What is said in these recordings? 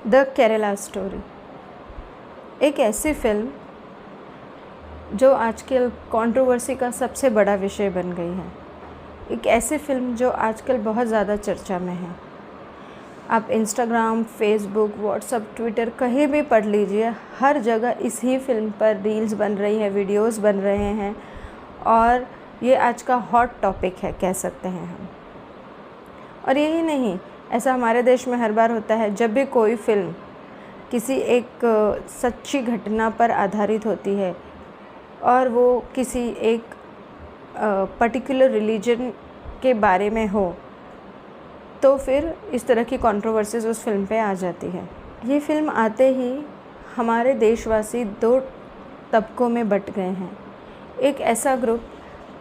The Kerala story एक ऐसी film जो आजकल कंट्रोवर्सी का सबसे बड़ा विषय बन गई है। एक ऐसी फिल्म जो आजकल बहुत ज़्यादा चर्चा में है। आप इंस्टाग्राम, फेसबुक, व्हाट्सएप, ट्विटर कहीं भी पढ़ लीजिए, हर जगह इसी फिल्म पर रील्स बन रही हैं, वीडियोस बन रहे हैं और ये आज का हॉट टॉपिक है, कह सकते हैं हम। और यही नहीं, ऐसा हमारे देश में हर बार होता है जब भी कोई फिल्म किसी एक सच्ची घटना पर आधारित होती है और वो किसी एक पर्टिकुलर रिलीजन के बारे में हो, तो फिर इस तरह की कंट्रोवर्सीज उस फिल्म पे आ जाती है। ये फिल्म आते ही हमारे देशवासी दो तबकों में बट गए हैं। एक ऐसा ग्रुप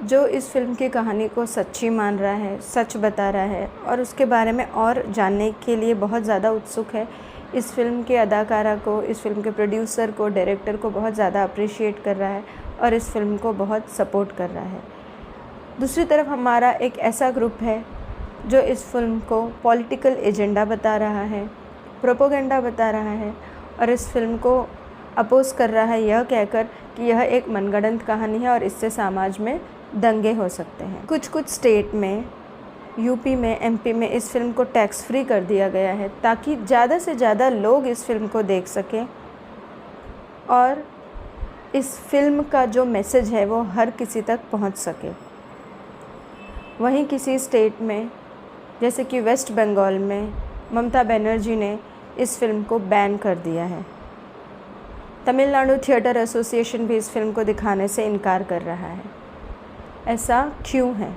जो इस फिल्म की कहानी को सच्ची मान रहा है, सच बता रहा है और उसके बारे में और जानने के लिए बहुत ज़्यादा उत्सुक है। इस फिल्म के अदाकारा को, इस फिल्म के प्रोड्यूसर को, डायरेक्टर को बहुत ज़्यादा अप्रिशिएट कर रहा है और इस फिल्म को बहुत सपोर्ट कर रहा है। दूसरी तरफ हमारा एक ऐसा ग्रुप है जो इस फिल्म को पॉलिटिकल एजेंडा बता रहा है, प्रोपोगेंडा बता रहा है और इस फिल्म को अपोज़ कर रहा है यह कहकर कि यह एक मनगढ़ंत कहानी है और इससे समाज में दंगे हो सकते हैं। कुछ स्टेट में, यूपी में, एमपी में इस फिल्म को टैक्स फ्री कर दिया गया है ताकि ज़्यादा से ज़्यादा लोग इस फिल्म को देख सकें और इस फिल्म का जो मैसेज है वो हर किसी तक पहुंच सके। वहीं किसी स्टेट में, जैसे कि वेस्ट बंगाल में, ममता बनर्जी ने इस फिल्म को बैन कर दिया है। तमिलनाडु थिएटर एसोसिएशन भी इस फिल्म को दिखाने से इनकार कर रहा है। ऐसा क्यों है?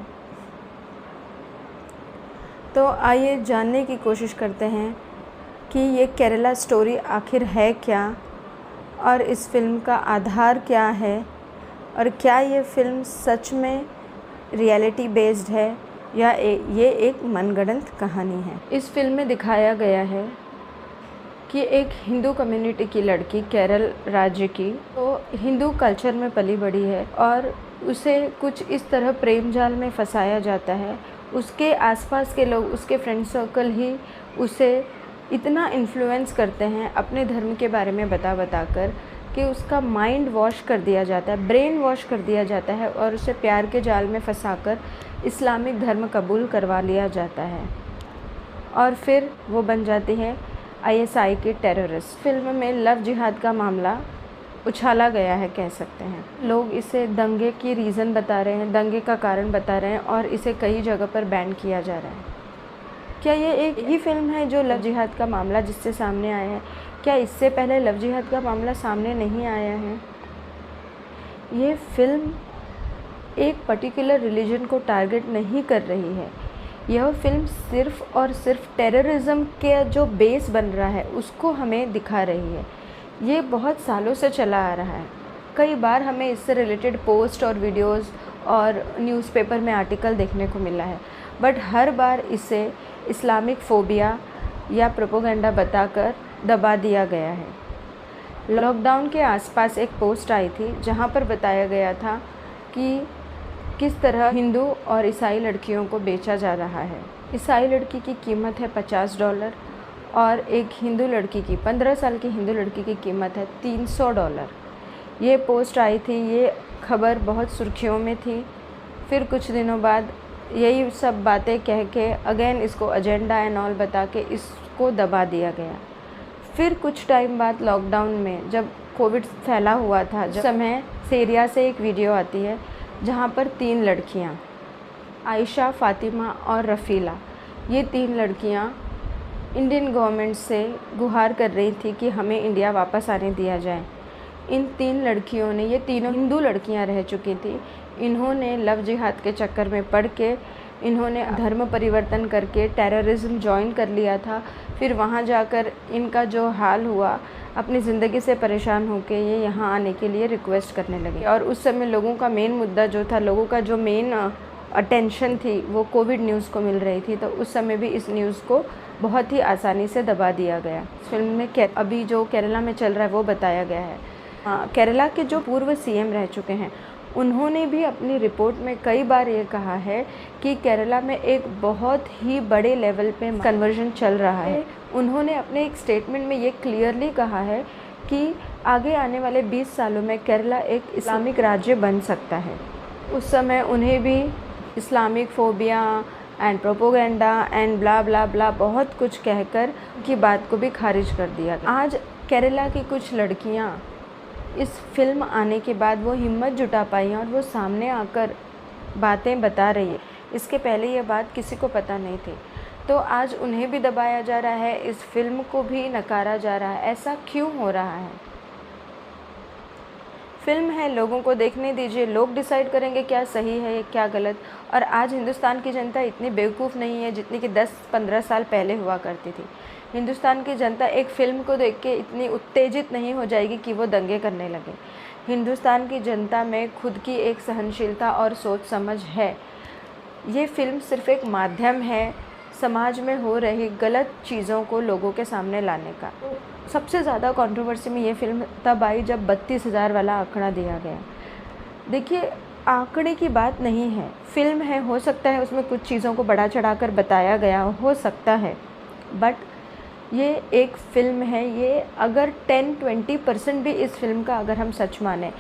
तो आइए जानने की कोशिश करते हैं कि ये केरला स्टोरी आखिर है क्या और इस फिल्म का आधार क्या है और क्या ये फिल्म सच में रियलिटी बेस्ड है या ये एक मनगढ़ंत कहानी है। इस फिल्म में दिखाया गया है कि एक हिंदू कम्युनिटी की लड़की, केरल राज्य की, तो हिंदू कल्चर में पली बड़ी है और उसे कुछ इस तरह प्रेम जाल में फंसाया जाता है। उसके आसपास के लोग, उसके फ्रेंड सर्कल ही उसे इतना इन्फ्लुएंस करते हैं अपने धर्म के बारे में बता कर कि उसका माइंड वॉश कर दिया जाता है, ब्रेन वॉश कर दिया जाता है और उसे प्यार के जाल में फंसाकर इस्लामिक धर्म कबूल करवा लिया जाता है और फिर वो बन जाती है ISI के टेररिस्ट। फिल्म में लव जिहाद का मामला उछाला गया है, कह सकते हैं। लोग इसे दंगे की रीज़न बता रहे हैं, दंगे का कारण बता रहे हैं और इसे कई जगह पर बैन किया जा रहा है। क्या ये एक ही फिल्म है जो लव जिहाद का मामला जिससे सामने आया है? क्या इससे पहले लव जिहाद का मामला सामने नहीं आया है? ये फिल्म एक पर्टिकुलर रिलीजन को टारगेट नहीं कर रही है। यह फिल्म सिर्फ़ और सिर्फ टेररिज्म के जो बेस बन रहा है उसको हमें दिखा रही है। ये बहुत सालों से चला आ रहा है। कई बार हमें इससे रिलेटेड पोस्ट और वीडियोस और न्यूज़पेपर में आर्टिकल देखने को मिला है, बट हर बार इसे इस्लामिक फ़ोबिया या प्रोपोगेंडा बताकर दबा दिया गया है। लॉकडाउन के आसपास एक पोस्ट आई थी जहां पर बताया गया था कि किस तरह हिंदू और ईसाई लड़कियों को बेचा जा रहा है। ईसाई लड़की की कीमत है $50 और एक हिंदू लड़की की, 15 साल की हिंदू लड़की की कीमत है $300। ये पोस्ट आई थी, ये खबर बहुत सुर्खियों में थी। फिर कुछ दिनों बाद यही सब बातें कह के अगेन इसको एजेंडा एंड ऑल बता के इसको दबा दिया गया। फिर कुछ टाइम बाद लॉकडाउन में जब कोविड फैला हुआ था, जब समय सीरिया से एक वीडियो आती है जहाँ पर 3 लड़कियाँ, आयशा, फ़ातिमा और रफ़ीला, ये 3 लड़कियाँ इंडियन गवर्नमेंट से गुहार कर रही थी कि हमें इंडिया वापस आने दिया जाए। इन 3 लड़कियों ने, ये तीनों हिंदू लड़कियां रह चुकी थी, इन्होंने लव जिहाद के चक्कर में पड़ के इन्होंने धर्म परिवर्तन करके टेररिज्म ज्वाइन कर लिया था। फिर वहां जाकर इनका जो हाल हुआ, अपनी ज़िंदगी से परेशान होकर ये यहाँ आने के लिए रिक्वेस्ट करने लगे और उस समय लोगों का मेन मुद्दा जो था, लोगों का जो मेन अटेंशन थी वो कोविड न्यूज़ को मिल रही थी। तो उस समय भी इस न्यूज़ को बहुत ही आसानी से दबा दिया गया। इस फिल्म में अभी जो केरला में चल रहा है वो बताया गया है। केरला के जो पूर्व CM रह चुके हैं उन्होंने भी अपनी रिपोर्ट में कई बार ये कहा है कि केरला में एक बहुत ही बड़े लेवल पे कन्वर्जन चल रहा है। उन्होंने अपने एक स्टेटमेंट में ये क्लियरली कहा है कि आगे आने वाले 20 सालों में केरला एक इस्लामिक राज्य बन सकता है। उस समय उन्हें भी Islamic phobia and propaganda and blah blah blah बहुत कुछ कहकर की बात को भी खारिज कर दिया। आज केरला की कुछ लड़कियां इस फिल्म आने के बाद वो हिम्मत जुटा पाई हैं और वो सामने आकर बातें बता रही है। इसके पहले ये बात किसी को पता नहीं थी, तो आज उन्हें भी दबाया जा रहा है, इस फिल्म को भी नकारा जा रहा है। ऐसा क्यों हो रहा है? फिल्म है, लोगों को देखने दीजिए, लोग डिसाइड करेंगे क्या सही है क्या गलत। और आज हिंदुस्तान की जनता इतनी बेवकूफ़ नहीं है जितनी कि 10-15 साल पहले हुआ करती थी। हिंदुस्तान की जनता एक फ़िल्म को देख के इतनी उत्तेजित नहीं हो जाएगी कि वो दंगे करने लगे। हिंदुस्तान की जनता में खुद की एक सहनशीलता और सोच समझ है। ये फ़िल्म सिर्फ़ एक माध्यम है समाज में हो रही गलत चीज़ों को लोगों के सामने लाने का। सबसे ज़्यादा कंट्रोवर्सी में ये फ़िल्म तब आई जब 32,000 वाला आंकड़ा दिया गया। देखिए, आंकड़े की बात नहीं है, फ़िल्म है, हो सकता है उसमें कुछ चीज़ों को बढ़ा चढ़ाकर बताया गया हो सकता है, बट ये एक फ़िल्म है। ये अगर 10-20% भी इस फिल्म का अगर हम सच माने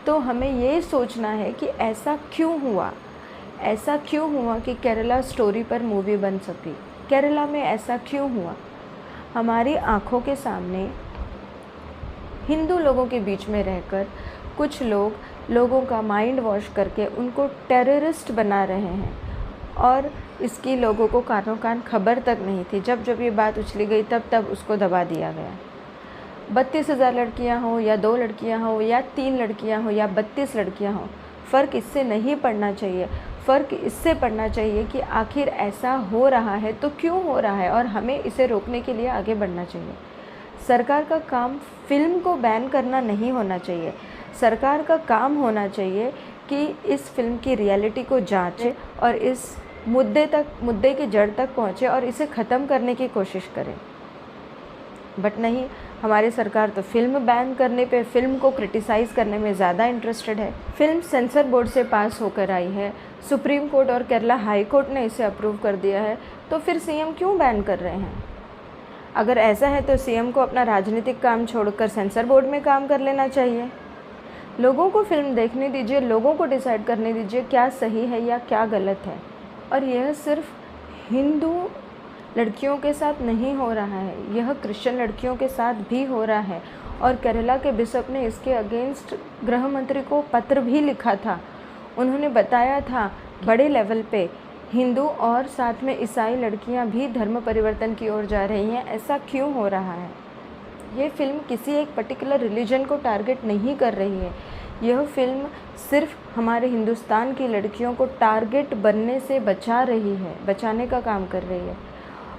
तो हमें ये सोचना है कि ऐसा क्यों हुआ कि केरला स्टोरी पर मूवी बन सकी। केरला में ऐसा क्यों हुआ? हमारी आँखों के सामने हिंदू लोगों के बीच में रहकर कुछ लोगों का माइंड वॉश करके उनको टेररिस्ट बना रहे हैं, और इसकी लोगों को कानों कान खबर तक नहीं थी। जब ये बात उछली गई तब उसको दबा दिया गया। 32,000 लड़कियां हों या 2 लड़कियां हों या 3 लड़कियां हों या 32 लड़कियां हों, फ़र्क इससे नहीं पड़ना चाहिए। फ़र्क इससे पड़ना चाहिए कि आखिर ऐसा हो रहा है तो क्यों हो रहा है, और हमें इसे रोकने के लिए आगे बढ़ना चाहिए। सरकार का काम फ़िल्म को बैन करना नहीं होना चाहिए। सरकार का काम होना चाहिए कि इस फिल्म की रियलिटी को जांचे और इस मुद्दे की जड़ तक पहुंचे और इसे ख़त्म करने की कोशिश करें। बट नहीं, हमारी सरकार तो फिल्म बैन करने पे, फिल्म को क्रिटिसाइज़ करने में ज़्यादा इंटरेस्टेड है। फिल्म सेंसर बोर्ड से पास होकर आई है, सुप्रीम कोर्ट और केरला हाई कोर्ट ने इसे अप्रूव कर दिया है, तो फिर सीएम क्यों बैन कर रहे हैं? अगर ऐसा है तो सीएम को अपना राजनीतिक काम छोड़कर सेंसर बोर्ड में काम कर लेना चाहिए। लोगों को फिल्म देखने दीजिए, लोगों को डिसाइड करने दीजिए क्या सही है या क्या गलत है। और यह सिर्फ हिंदू लड़कियों के साथ नहीं हो रहा है, यह क्रिश्चियन लड़कियों के साथ भी हो रहा है। और केरला के बिशप ने इसके अगेंस्ट गृह मंत्री को पत्र भी लिखा था। उन्होंने बताया था बड़े लेवल पे हिंदू और साथ में ईसाई लड़कियां भी धर्म परिवर्तन की ओर जा रही हैं। ऐसा क्यों हो रहा है? ये फिल्म किसी एक पर्टिकुलर रिलीजन को टारगेट नहीं कर रही है। यह फिल्म सिर्फ हमारे हिंदुस्तान की लड़कियों को टारगेट बनने से बचाने का काम कर रही है।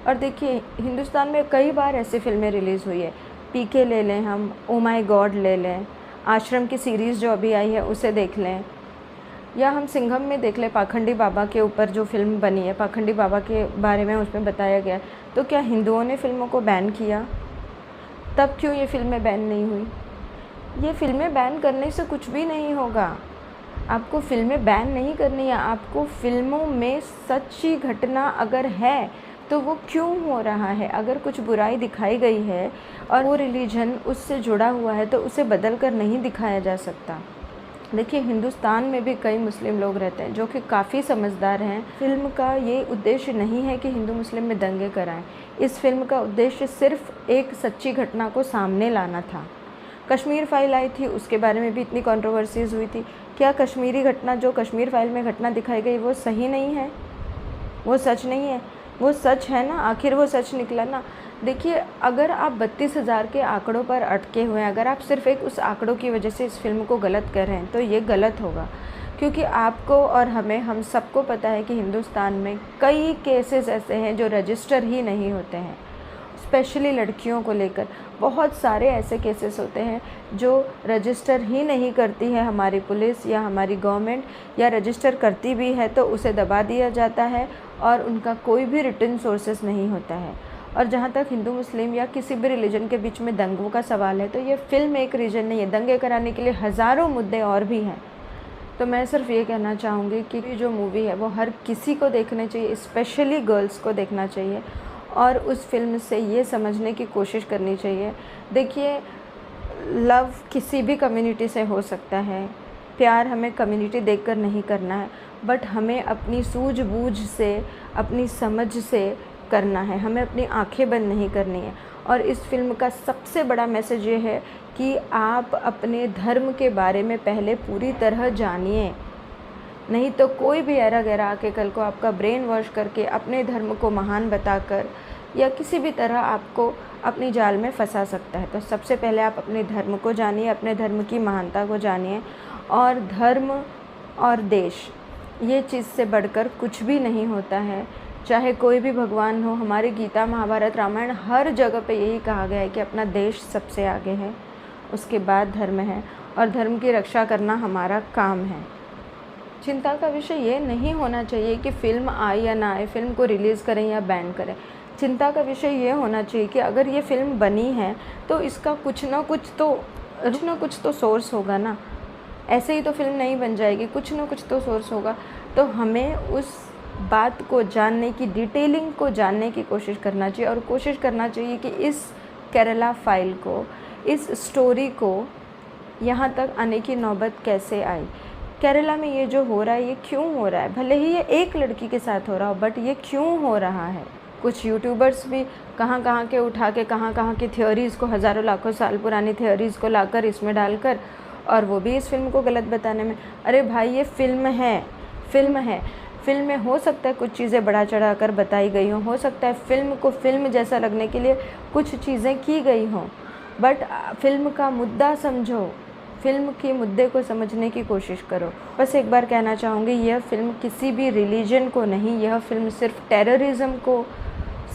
और देखिए, हिंदुस्तान में कई बार ऐसी फिल्में रिलीज़ हुई है। पीके ले लें हम, ओ माय गॉड ले लें, आश्रम की सीरीज़ जो अभी आई है उसे देख लें, या हम सिंघम में देख लें, पाखंडी बाबा के ऊपर जो फिल्म बनी है, पाखंडी बाबा के बारे में उसमें बताया गया। तो क्या हिंदुओं ने फिल्मों को बैन किया? तब क्यों ये फिल्में बैन नहीं हुई? ये फिल्में बैन करने से कुछ भी नहीं होगा। आपको फिल्में बैन नहीं करनी है, आपको फिल्मों में सच्ची घटना अगर है तो वो क्यों हो रहा है। अगर कुछ बुराई दिखाई गई है और वो रिलीजन उससे जुड़ा हुआ है तो उसे बदल कर नहीं दिखाया जा सकता। देखिए, हिंदुस्तान में भी कई मुस्लिम लोग रहते हैं जो कि काफ़ी समझदार हैं। फिल्म का ये उद्देश्य नहीं है कि हिंदू मुस्लिम में दंगे कराएं। इस फिल्म का उद्देश्य सिर्फ एक सच्ची घटना को सामने लाना था। कश्मीर फाइल आई थी, उसके बारे में भी इतनी कंट्रोवर्सीज़ हुई थी। क्या कश्मीरी घटना, जो कश्मीर फाइल में घटना दिखाई गई, वो सही नहीं है? वो सच नहीं है? वो सच है ना, आखिर वो सच निकला ना। देखिए, अगर आप 32,000 के आंकड़ों पर अटके हुए हैं, अगर आप सिर्फ एक उस आंकड़ों की वजह से इस फिल्म को गलत कर रहे हैं तो ये गलत होगा। क्योंकि आपको और हमें, हम सबको पता है कि हिंदुस्तान में कई केसेस ऐसे हैं जो रजिस्टर ही नहीं होते हैं। स्पेशली लड़कियों को लेकर बहुत सारे ऐसे केसेस होते हैं जो रजिस्टर ही नहीं करती है हमारी पुलिस या हमारी गवर्नमेंट, या रजिस्टर करती भी है तो उसे दबा दिया जाता है और उनका कोई भी रिटन सोर्सेस नहीं होता है। और जहाँ तक हिंदू मुस्लिम या किसी भी रिलीजन के बीच में दंगों का सवाल है, तो ये फिल्म एक रीज़न नहीं है। दंगे कराने के लिए हज़ारों मुद्दे और भी हैं। तो मैं सिर्फ ये कहना चाहूँगी कि जो मूवी है वो हर किसी को देखना चाहिए, स्पेशली गर्ल्स को देखना चाहिए और उस फिल्म से ये समझने की कोशिश करनी चाहिए। देखिए, लव किसी भी कम्युनिटी से हो सकता है, प्यार हमें कम्युनिटी देखकर नहीं करना है, बट हमें अपनी सूझबूझ से, अपनी समझ से करना है, हमें अपनी आंखें बंद नहीं करनी है। और इस फिल्म का सबसे बड़ा मैसेज ये है कि आप अपने धर्म के बारे में पहले पूरी तरह जानिए, नहीं तो कोई भी ऐरा गैरा आके कल को आपका ब्रेन वॉश करके अपने धर्म को महान बताकर या किसी भी तरह आपको अपनी जाल में फंसा सकता है। तो सबसे पहले आप अपने धर्म को जानिए, अपने धर्म की महानता को जानिए। और धर्म और देश, ये चीज़ से बढ़कर कुछ भी नहीं होता है। चाहे कोई भी भगवान हो, हमारी गीता, महाभारत, रामायण, हर जगह पे यही कहा गया है कि अपना देश सबसे आगे है, उसके बाद धर्म है और धर्म की रक्षा करना हमारा काम है। चिंता का विषय ये नहीं होना चाहिए कि फ़िल्म आए या ना आए, फ़िल्म को रिलीज़ करें या बैन करें। चिंता का विषय ये होना चाहिए कि अगर ये फ़िल्म बनी है तो इसका कुछ ना कुछ तो सोर्स होगा ना। ऐसे ही तो फ़िल्म नहीं बन जाएगी, कुछ ना कुछ तो सोर्स होगा। तो हमें उस बात को जानने की, डिटेलिंग को जानने की कोशिश करना चाहिए और कोशिश करना चाहिए कि इस केरला फाइल को, इस स्टोरी को यहाँ तक आने की नौबत कैसे आई। केरला में ये जो हो रहा है ये क्यों हो रहा है, भले ही ये एक लड़की के साथ हो रहा हो, बट ये क्यों हो रहा है। कुछ यूट्यूबर्स भी कहाँ के उठा के कहाँ की थ्योरीज़ को, हज़ारों लाखों साल पुरानी थ्योरीज़ को लाकर इसमें डालकर, और वो भी इस फिल्म को गलत बताने में। अरे भाई, ये फ़िल्म है। फ़िल्म में हो सकता है कुछ चीज़ें बढ़ा चढ़ा कर बताई गई हों, हो सकता है फ़िल्म को फ़िल्म जैसा लगने के लिए कुछ चीज़ें की गई हों, बट फ़िल्म का मुद्दा समझो, फ़िल्म के मुद्दे को समझने की कोशिश करो। बस एक बार कहना चाहूँगी, यह फ़िल्म किसी भी रिलीजन को नहीं, यह फ़िल्म सिर्फ टेररिज़म को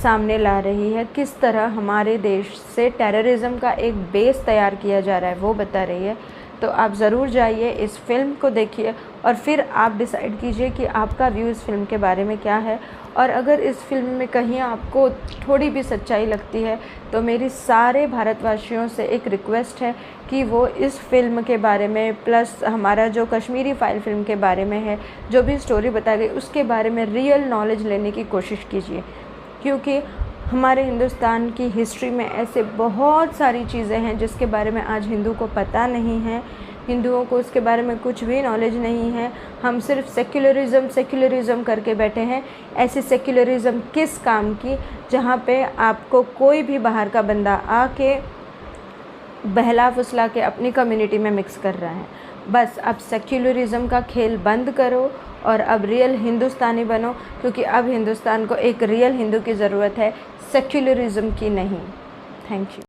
सामने ला रही है। किस तरह हमारे देश से टेररिज़म का एक बेस तैयार किया जा रहा है वो बता रही है। तो आप ज़रूर जाइए, इस फिल्म को देखिए और फिर आप डिसाइड कीजिए कि आपका व्यू इस फिल्म के बारे में क्या है। और अगर इस फिल्म में कहीं आपको थोड़ी भी सच्चाई लगती है तो मेरी सारे भारतवासियों से एक रिक्वेस्ट है कि वो इस फिल्म के बारे में, प्लस हमारा जो कश्मीरी फाइल फिल्म के बारे में है, जो भी स्टोरी बताई गई उसके बारे में रियल नॉलेज लेने की कोशिश कीजिए। क्योंकि हमारे हिंदुस्तान की हिस्ट्री में ऐसे बहुत सारी चीज़ें हैं जिसके बारे में आज हिंदू को पता नहीं है, हिंदुओं को उसके बारे में कुछ भी नॉलेज नहीं है। हम सिर्फ सेक्युलरिज़म करके बैठे हैं। ऐसी सेक्युलरिज़म किस काम की, जहाँ पे आपको कोई भी बाहर का बंदा आके बहला फुसला के अपनी कम्युनिटी में मिक्स कर रहा है। बस अब सेक्युलरिज़म का खेल बंद करो और अब रियल हिंदुस्तानी बनो, क्योंकि अब हिंदुस्तान को एक रियल हिंदू की ज़रूरत है, सेक्युलरिज़म की नहीं। Thank you.